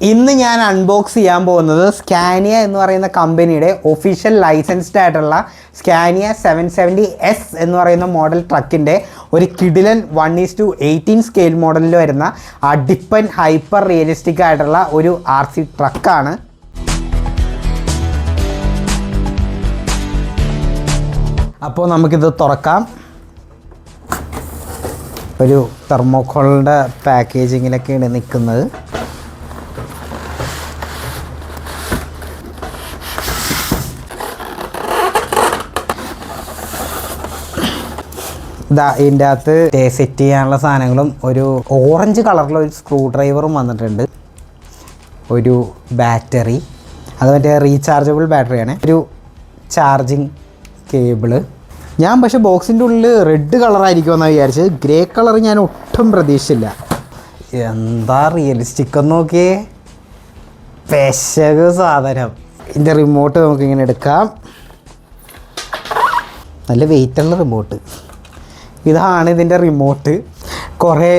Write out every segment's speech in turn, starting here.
ഇന്ന് ഞാൻ അൺബോക്സ് ചെയ്യാൻ പോകുന്നത് സ്കാനിയ എന്ന് പറയുന്ന കമ്പനിയുടെ ഒഫീഷ്യൽ ലൈസൻസ്ഡ് ആയിട്ടുള്ള സ്കാനിയ 770S എന്ന് പറയുന്ന മോഡൽ ട്രക്കിൻ്റെ ഒരു കിടിലൻ 1:18 സ്കെയിൽ മോഡലിൽ വരുന്ന അടിപ്പൻ ഹൈപ്പർ റിയലിസ്റ്റിക് ആയിട്ടുള്ള ഒരു RC ട്രക്കാണ്. അപ്പോൾ നമുക്കിത് തുറക്കാം. ഒരു തെർമോക്കോളിൻ്റെ പാക്കേജിങ്ങിലൊക്കെയാണ് നിൽക്കുന്നത്. ഇതിൻ്റെ അകത്ത് സെറ്റ് ചെയ്യാനുള്ള സാധനങ്ങളും ഒരു ഓറഞ്ച് കളറിലുള്ള ഒരു സ്ക്രൂ ഡ്രൈവറും വന്നിട്ടുണ്ട്. ഒരു ബാറ്ററി, അത് മറ്റേ റീചാർജബിൾ ബാറ്ററിയാണ്. ഒരു ചാർജിങ് കേബിള്. ഞാൻ പക്ഷേ ബോക്സിൻ്റെ ഉള്ളിൽ റെഡ് കളറായിരിക്കുമെന്നാണ് വിചാരിച്ചത്. ഗ്രേ കളർ ഞാൻ ഒട്ടും പ്രതീക്ഷിച്ചില്ല. എന്താ റിയലിസ്റ്റിക് എന്ന് നോക്കിയേ, പെശക് സാധനം. ഇതിൻ്റെ റിമോട്ട് നമുക്കിങ്ങനെ എടുക്കാം. നല്ല വെയിറ്റുള്ള റിമോട്ട്. ഇതാണ് ഇതിൻ്റെ റിമോട്ട്. കുറേ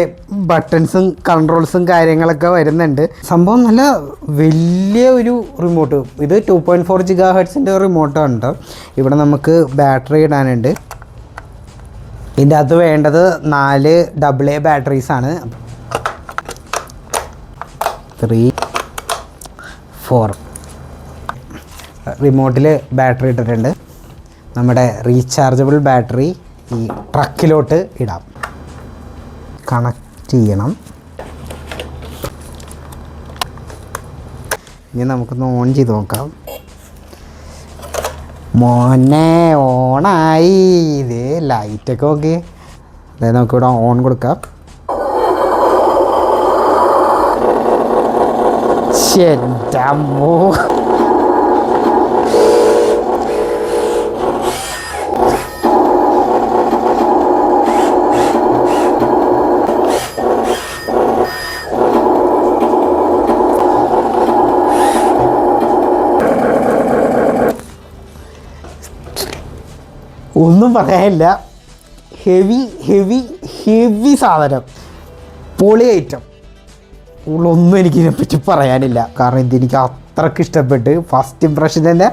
ബട്ടൺസും കൺട്രോൾസും കാര്യങ്ങളൊക്കെ വരുന്നുണ്ട്. സംഭവം നല്ല വലിയ ഒരു റിമോട്ട്. ഇത് 2.4 GHz റിമോട്ടാണ്. ഇവിടെ നമുക്ക് ബാറ്ററി ഇടാനുണ്ട്. ഇതിൻ്റെ അകത്ത് വേണ്ടത് 4 AA ബാറ്ററീസാണ്. 3, 4. റിമോട്ടിൽ ബാറ്ററി ഇട്ടിട്ടുണ്ട്. നമ്മുടെ റീചാർജബിൾ ബാറ്ററി ഈ ട്രക്കിലോട്ട് ഇടാം. കണക്ട് ചെയ്യണം. ഇനി നമുക്കൊന്ന് ഓൺ ചെയ്ത് നോക്കാം. മോനെ ഓണായി. ഇത് ലൈറ്റൊക്കെ ഓക്കെ. അതായത് നമുക്കിവിടെ ഓൺ കൊടുക്കാം. ശരിയാമോ? ഒന്നും പറയാനില്ല. ഹെവി സാധനം, പൊളി ഐറ്റം. ഒന്നും എനിക്കിതിനെപ്പറ്റി പറയാനില്ല. കാരണം ഇതെനിക്ക് അത്രയ്ക്ക് ഇഷ്ടപ്പെട്ട് ഫസ്റ്റ് ഇംപ്രഷൻ തന്നെ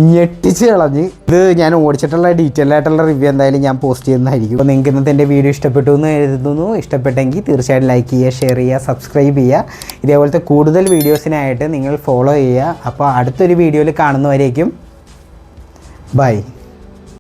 ഞെട്ടിച്ച് കളഞ്ഞ്. ഇത് ഞാൻ ഓടിച്ചിട്ടുള്ള ഡീറ്റെയിൽ ആയിട്ടുള്ള റിവ്യൂ എന്തായാലും ഞാൻ പോസ്റ്റ് ചെയ്യുന്നതായിരിക്കും. അപ്പോൾ നിങ്ങൾക്ക് ഇന്നത്തെ എൻ്റെ വീഡിയോ ഇഷ്ടപ്പെട്ടു എന്ന് കരുതുന്നു. ഇഷ്ടപ്പെട്ടെങ്കിൽ തീർച്ചയായിട്ടും ലൈക്ക് ചെയ്യുക, ഷെയർ ചെയ്യുക, സബ്സ്ക്രൈബ് ചെയ്യുക. ഇതേപോലത്തെ കൂടുതൽ വീഡിയോസിനായിട്ട് നിങ്ങൾ ഫോളോ ചെയ്യുക. അപ്പോൾ അടുത്തൊരു വീഡിയോയിൽ കാണുന്നവരേക്കും ബൈ.